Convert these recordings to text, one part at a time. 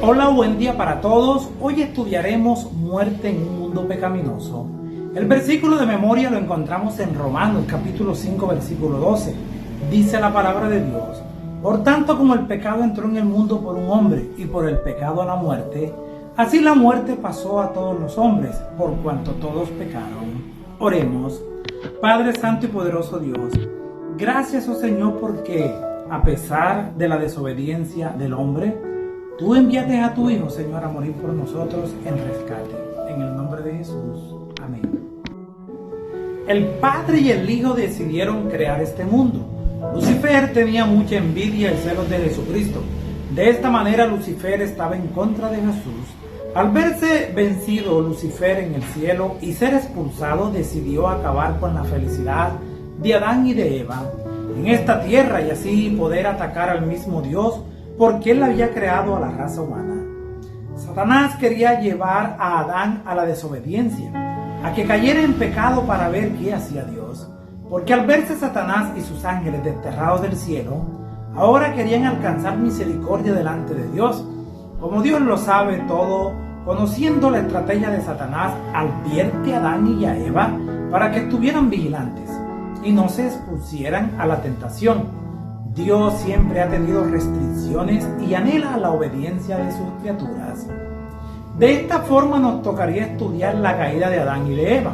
Hola, buen día para todos. Hoy estudiaremos muerte en un mundo pecaminoso. El versículo de memoria lo encontramos en Romanos capítulo 5 versículo 12. Dice la palabra de Dios: por tanto, como el pecado entró en el mundo por un hombre y por el pecado la muerte, así la muerte pasó a todos los hombres, por cuanto todos pecaron. Oremos. Padre santo y poderoso Dios, gracias, oh Señor, porque a pesar de la desobediencia del hombre, Tú enviaste a tu Hijo, Señor, a morir por nosotros en rescate. En el nombre de Jesús. Amén. El Padre y el Hijo decidieron crear este mundo. Lucifer tenía mucha envidia y celos de Jesucristo. De esta manera, Lucifer estaba en contra de Jesús. Al verse vencido Lucifer en el cielo y ser expulsado, decidió acabar con la felicidad de Adán y de Eva en esta tierra y así poder atacar al mismo Dios, porque él había creado a la raza humana. Satanás quería llevar a Adán a la desobediencia, a que cayera en pecado para ver qué hacía Dios, porque al verse Satanás y sus ángeles desterrados del cielo, ahora querían alcanzar misericordia delante de Dios. Como Dios lo sabe todo, conociendo la estrategia de Satanás, advierte a Adán y a Eva para que estuvieran vigilantes y no se expusieran a la tentación. Dios siempre ha tenido restricciones y anhela la obediencia de sus criaturas. De esta forma nos tocaría estudiar la caída de Adán y de Eva,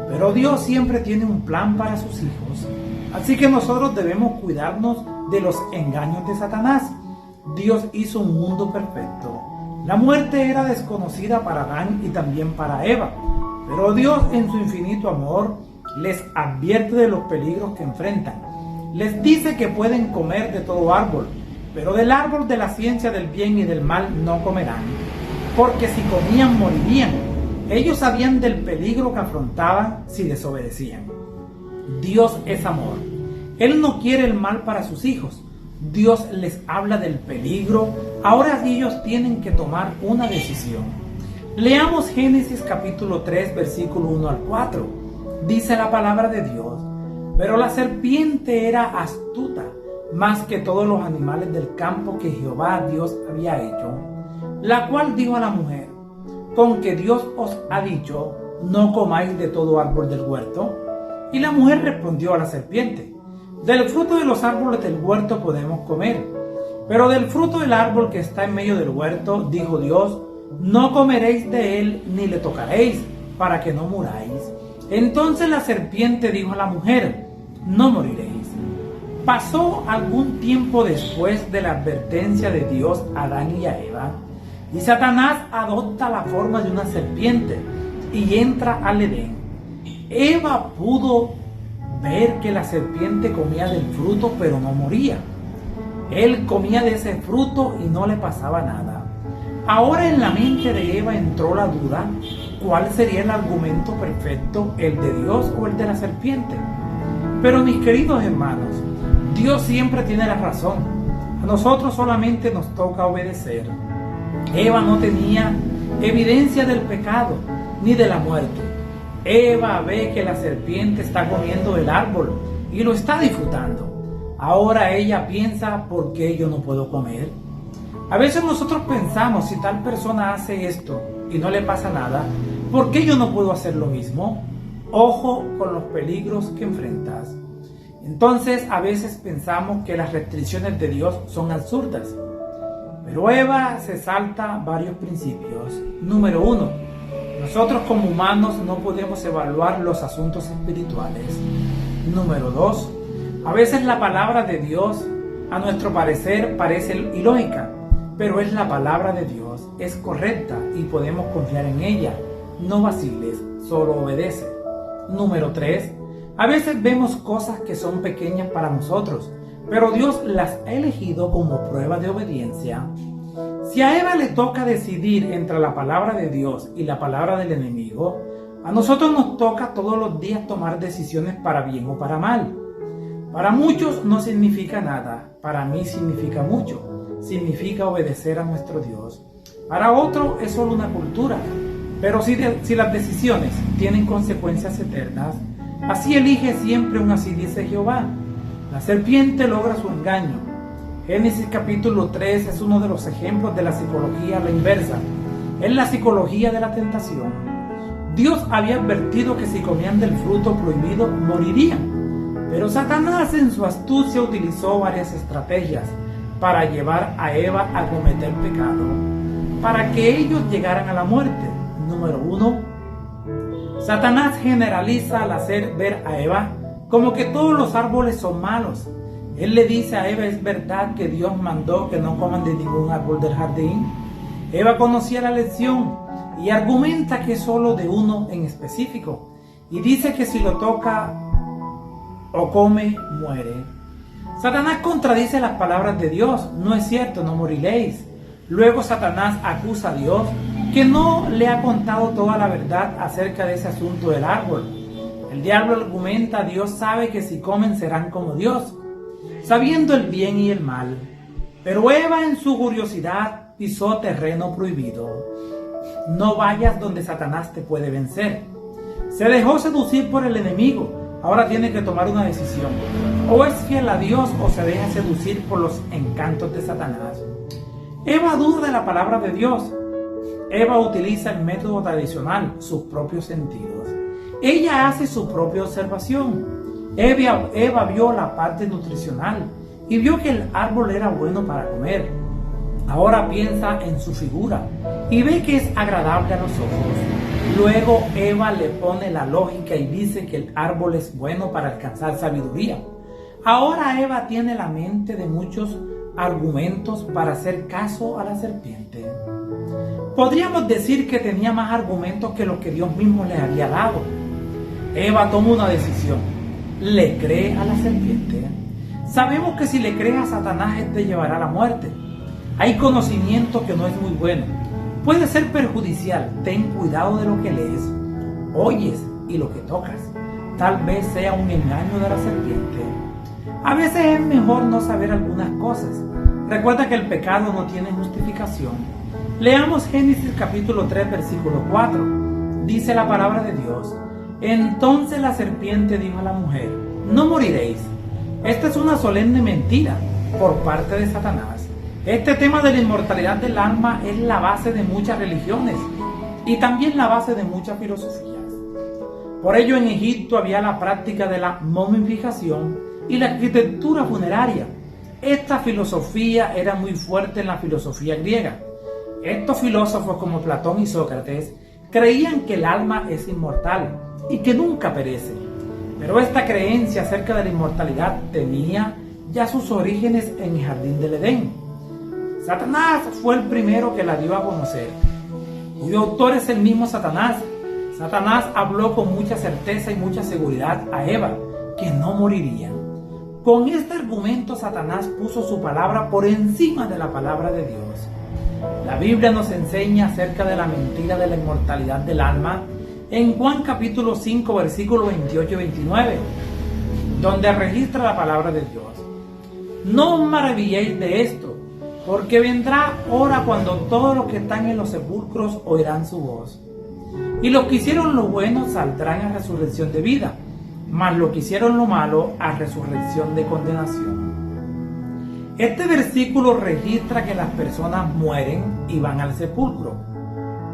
pero Dios siempre tiene un plan para sus hijos, así que nosotros debemos cuidarnos de los engaños de Satanás. Dios hizo un mundo perfecto. La muerte era desconocida para Adán y también para Eva, pero Dios en su infinito amor les advierte de los peligros que enfrentan. Les dice que pueden comer de todo árbol, pero del árbol de la ciencia del bien y del mal no comerán, porque si comían morirían. Ellos sabían del peligro que afrontaban si desobedecían. Dios es amor. Él no quiere el mal para sus hijos. Dios les habla del peligro. Ahora ellos tienen que tomar una decisión. Leamos Génesis capítulo 3, versículo 1 al 4. Dice la palabra de Dios: pero la serpiente era astuta, más que todos los animales del campo que Jehová Dios había hecho, la cual dijo a la mujer: ¿con que Dios os ha dicho, no comáis de todo árbol del huerto? Y la mujer respondió a la serpiente: del fruto de los árboles del huerto podemos comer, pero del fruto del árbol que está en medio del huerto, dijo Dios, no comeréis de él ni le tocaréis, para que no muráis. Entonces la serpiente dijo a la mujer: no moriréis. Pasó algún tiempo después de la advertencia de Dios a Adán y a Eva, y Satanás adopta la forma de una serpiente y entra al Edén. Eva pudo ver que la serpiente comía del fruto, pero no moría. Él comía de ese fruto y no le pasaba nada. Ahora en la mente de Eva entró la duda: ¿cuál sería el argumento perfecto, el de Dios o el de la serpiente? Pero mis queridos hermanos, Dios siempre tiene la razón. A nosotros solamente nos toca obedecer. Eva no tenía evidencia del pecado ni de la muerte. Eva ve que la serpiente está comiendo del árbol y lo está disfrutando. Ahora ella piensa: ¿por qué yo no puedo comer? A veces nosotros pensamos: si tal persona hace esto y no le pasa nada, ¿por qué yo no puedo hacer lo mismo? Ojo con los peligros que enfrentas. Entonces a veces pensamos que las restricciones de Dios son absurdas. Pero Eva se salta varios principios. Número 1. Nosotros como humanos no podemos evaluar los asuntos espirituales. Número 2. A veces la palabra de Dios, a nuestro parecer, parece ilógica, pero es la palabra de Dios, es correcta y podemos confiar en ella. No vaciles, solo obedece. Número 3. A veces vemos cosas que son pequeñas para nosotros, pero Dios las ha elegido como prueba de obediencia. Si a Eva le toca decidir entre la palabra de Dios y la palabra del enemigo, a nosotros nos toca todos los días tomar decisiones para bien o para mal. Para muchos no significa nada, para mí significa mucho. Significa obedecer a nuestro Dios. Para otro es solo una cultura. Pero si las decisiones tienen consecuencias eternas, así elige siempre un así dice Jehová. La serpiente logra su engaño, Génesis capítulo 3 es uno de los ejemplos de la psicología a la inversa. Es la psicología de la tentación. Dios había advertido que si comían del fruto prohibido morirían, pero Satanás en su astucia utilizó varias estrategias para llevar a Eva a cometer pecado, para que ellos llegaran a la muerte. Número 1. Satanás generaliza al hacer ver a Eva como que todos los árboles son malos. Él le dice a Eva: ¿es verdad que Dios mandó que no coman de ningún árbol del jardín? Eva conocía la lección y argumenta que solo de uno en específico, y dice que si lo toca o come, muere. Satanás contradice las palabras de Dios: no es cierto, no moriréis. Luego Satanás acusa a Dios que no le ha contado toda la verdad acerca de ese asunto del árbol. El diablo argumenta: Dios sabe que si comen serán como Dios, sabiendo el bien y el mal. Pero Eva en su curiosidad pisó terreno prohibido. No vayas donde Satanás te puede vencer. Se dejó seducir por el enemigo. Ahora tiene que tomar una decisión. O es fiel a Dios o se deja seducir por los encantos de Satanás. Eva duda de la palabra de Dios. Eva utiliza el método tradicional, sus propios sentidos. Ella hace su propia observación. Eva vio la parte nutricional y vio que el árbol era bueno para comer. Ahora piensa en su figura y ve que es agradable a los ojos. Luego Eva le pone la lógica y dice que el árbol es bueno para alcanzar sabiduría. Ahora Eva tiene la mente de muchos argumentos para hacer caso a la serpiente. Podríamos decir que tenía más argumentos que los que Dios mismo le había dado. Eva toma una decisión. Le cree a la serpiente. Sabemos que si le crees a Satanás, te llevará a la muerte. Hay conocimiento que no es muy bueno. Puede ser perjudicial. Ten cuidado de lo que lees, oyes y lo que tocas. Tal vez sea un engaño de la serpiente. A veces es mejor no saber algunas cosas. Recuerda que el pecado no tiene justificación. Leamos Génesis capítulo 3 versículo 4. Dice la palabra de Dios: entonces la serpiente dijo a la mujer: no moriréis. Esta es una solemne mentira por parte de Satanás. Este tema de la inmortalidad del alma es la base de muchas religiones y también la base de muchas filosofías. Por ello en Egipto había la práctica de la momificación y la arquitectura funeraria. Esta filosofía era muy fuerte en la filosofía griega. Estos filósofos como Platón y Sócrates creían que el alma es inmortal y que nunca perece. Pero esta creencia acerca de la inmortalidad tenía ya sus orígenes en el jardín del Edén. Satanás fue el primero que la dio a conocer, cuyo autor es el mismo Satanás. Satanás habló con mucha certeza y mucha seguridad a Eva que no moriría. Con este argumento Satanás puso su palabra por encima de la palabra de Dios. La Biblia nos enseña acerca de la mentira de la inmortalidad del alma en Juan capítulo 5 versículos 28 y 29, donde registra la palabra de Dios. No os maravilléis de esto, porque vendrá hora cuando todos los que están en los sepulcros oirán su voz. Y los que hicieron lo bueno saldrán a resurrección de vida, mas los que hicieron lo malo a resurrección de condenación. Este versículo registra que las personas mueren y van al sepulcro.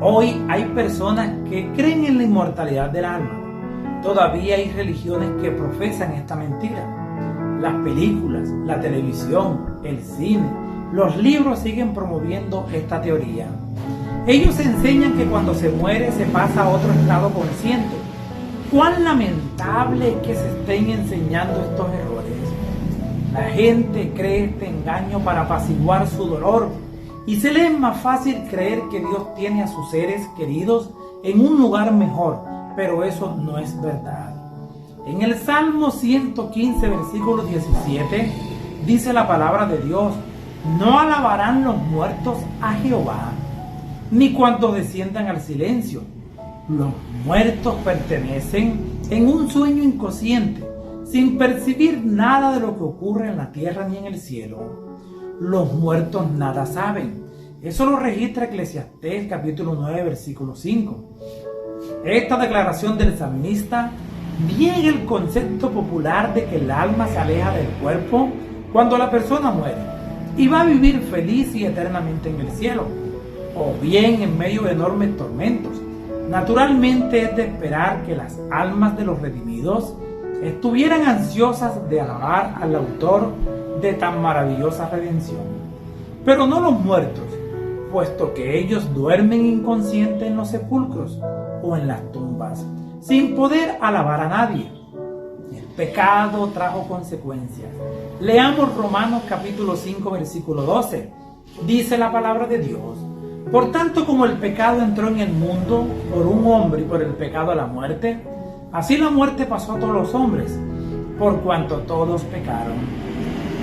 Hoy hay personas que creen en la inmortalidad del alma. Todavía hay religiones que profesan esta mentira. Las películas, la televisión, el cine, los libros siguen promoviendo esta teoría. Ellos enseñan que cuando se muere se pasa a otro estado consciente. Cuán lamentable que se estén enseñando estos errores. La gente cree este engaño para apaciguar su dolor y se le es más fácil creer que Dios tiene a sus seres queridos en un lugar mejor, pero eso no es verdad. En el Salmo 115, versículo 17, dice la palabra de Dios: no alabarán los muertos a Jehová, ni cuando desciendan al silencio. Los muertos pertenecen en un sueño inconsciente, sin percibir nada de lo que ocurre en la tierra ni en el cielo. Los muertos nada saben. Eso lo registra Eclesiastés capítulo 9 versículo 5. Esta declaración del salmista niega el concepto popular de que el alma se aleja del cuerpo cuando la persona muere. y va a vivir feliz y eternamente en el cielo, o bien en medio de enormes tormentos. Naturalmente es de esperar que las almas de los redimidos estuvieran ansiosas de alabar al autor de tan maravillosa redención, pero no los muertos, puesto que ellos duermen inconscientes en los sepulcros o en las tumbas, sin poder alabar a nadie. El pecado trajo consecuencias. Leamos Romanos capítulo 5, versículo 12. Dice la palabra de Dios: por tanto, como el pecado entró en el mundo por un hombre y por el pecado la muerte, así la muerte pasó a todos los hombres, por cuanto todos pecaron.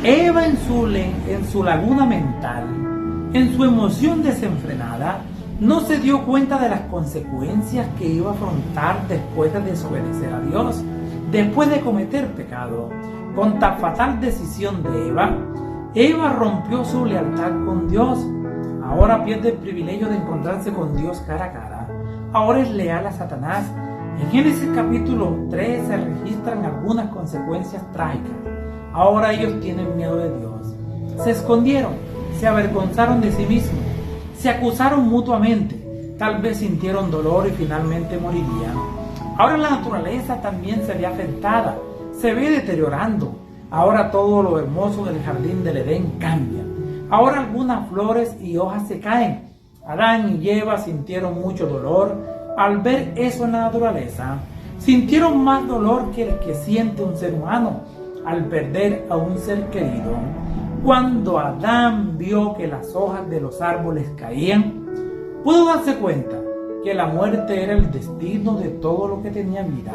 Eva en su laguna mental, en su emoción desenfrenada, no se dio cuenta de las consecuencias que iba a afrontar después de desobedecer a Dios, después de cometer pecado. Con tan fatal decisión de Eva rompió su lealtad con Dios. Ahora pierde el privilegio de encontrarse con Dios cara a cara. Ahora es leal a Satanás. En Génesis capítulo 3 se registran algunas consecuencias trágicas. Ahora ellos tienen miedo de Dios. Se escondieron, se avergonzaron de sí mismos, se acusaron mutuamente, tal vez sintieron dolor y finalmente morirían. Ahora la naturaleza también se ve afectada, se ve deteriorando. Ahora todo lo hermoso del jardín del Edén cambia. Ahora algunas flores y hojas se caen. Adán y Eva sintieron mucho dolor al ver eso en la naturaleza. Sintieron más dolor que el que siente un ser humano al perder a un ser querido. Cuando Adán vio que las hojas de los árboles caían, pudo darse cuenta que la muerte era el destino de todo lo que tenía vida.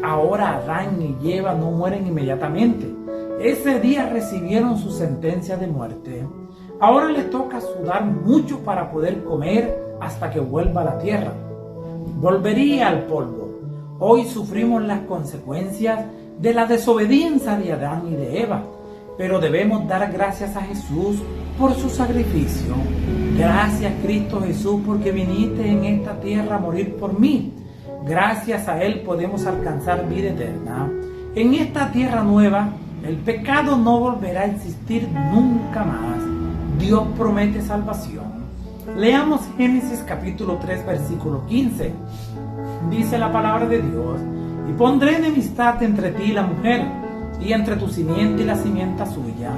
Ahora Adán y Eva no mueren inmediatamente. Ese día recibieron su sentencia de muerte. Ahora le toca sudar mucho para poder comer hasta que vuelva a la tierra. Volvería al polvo. Hoy sufrimos las consecuencias de la desobediencia de Adán y de Eva, pero debemos dar gracias a Jesús por su sacrificio. Gracias, Cristo Jesús, porque viniste en esta tierra a morir por mí. Gracias a Él podemos alcanzar vida eterna. En esta tierra nueva, el pecado no volverá a existir nunca más. Dios promete salvación. Leamos Génesis capítulo 3, versículo 15. Dice la palabra de Dios: y pondré enemistad entre ti y la mujer, y entre tu simiente y la simiente suya.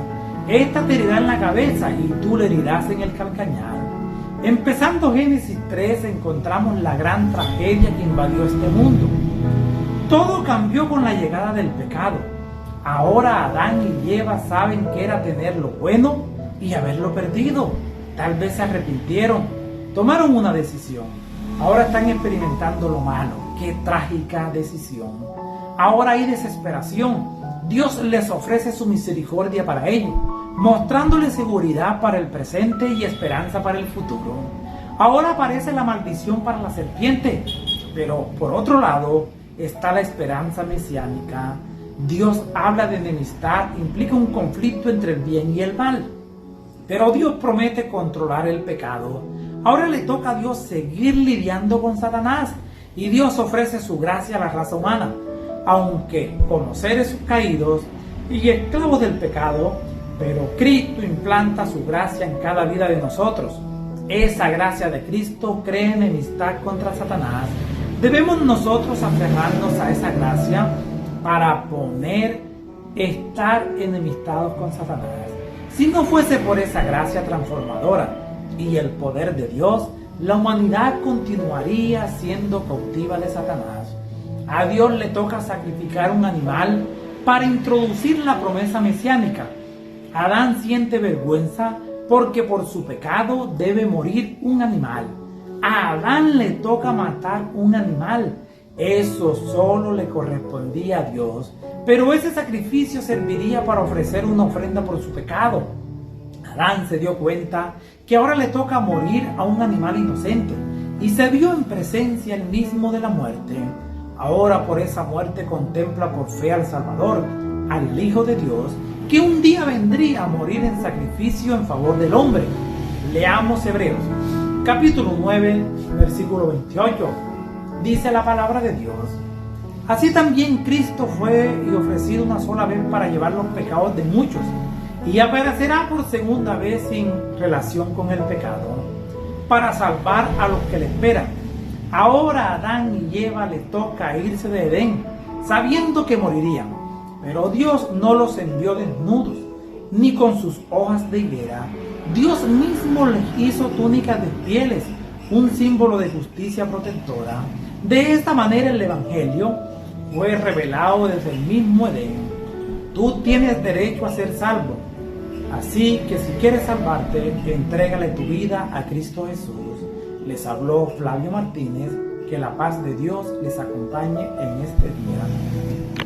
Esta te herirá en la cabeza, y tú le herirás en el calcañar. Empezando Génesis 3, encontramos la gran tragedia que invadió este mundo. Todo cambió con la llegada del pecado. Ahora Adán y Eva saben que era tener lo bueno y haberlo perdido. Tal vez se arrepintieron, tomaron una decisión. Ahora están experimentando lo malo. ¡Qué trágica decisión! Ahora hay desesperación. Dios les ofrece su misericordia para ellos, mostrándoles seguridad para el presente y esperanza para el futuro. Ahora aparece la maldición para la serpiente, pero por otro lado está la esperanza mesiánica. Dios habla de enemistad, implica un conflicto entre el bien y el mal. Pero Dios promete controlar el pecado. Ahora le toca a Dios seguir lidiando con Satanás, y Dios ofrece su gracia a la raza humana. Aunque como seres caídos y esclavos del pecado, pero Cristo implanta su gracia en cada vida de nosotros. Esa gracia de Cristo crea enemistad contra Satanás. Debemos nosotros aferrarnos a esa gracia para estar enemistados con Satanás. Si no fuese por esa gracia transformadora y el poder de Dios, la humanidad continuaría siendo cautiva de Satanás. A Dios le toca sacrificar un animal para introducir la promesa mesiánica. Adán siente vergüenza porque por su pecado debe morir un animal. A Adán le toca matar un animal. Eso solo le correspondía a Dios, pero ese sacrificio serviría para ofrecer una ofrenda por su pecado. Adán se dio cuenta que ahora le toca morir a un animal inocente y se vio en presencia él mismo de la muerte. Ahora por esa muerte contempla por fe al Salvador, al Hijo de Dios, que un día vendría a morir en sacrificio en favor del hombre. Leamos Hebreos, capítulo 9, versículo 28. Dice la palabra de Dios: así también Cristo fue y ofrecido una sola vez para llevar los pecados de muchos, y aparecerá por segunda vez en relación con el pecado, para salvar a los que le esperan. Ahora a Adán y Eva le toca irse de Edén, sabiendo que morirían, pero Dios no los envió desnudos, ni con sus hojas de higuera. Dios mismo les hizo túnicas de pieles, un símbolo de justicia protectora. De esta manera el Evangelio fue revelado desde el mismo Edén. Tú tienes derecho a ser salvo, así que si quieres salvarte, entrégale tu vida a Cristo Jesús. Les habló Flavio Martínez. Que la paz de Dios les acompañe en este día.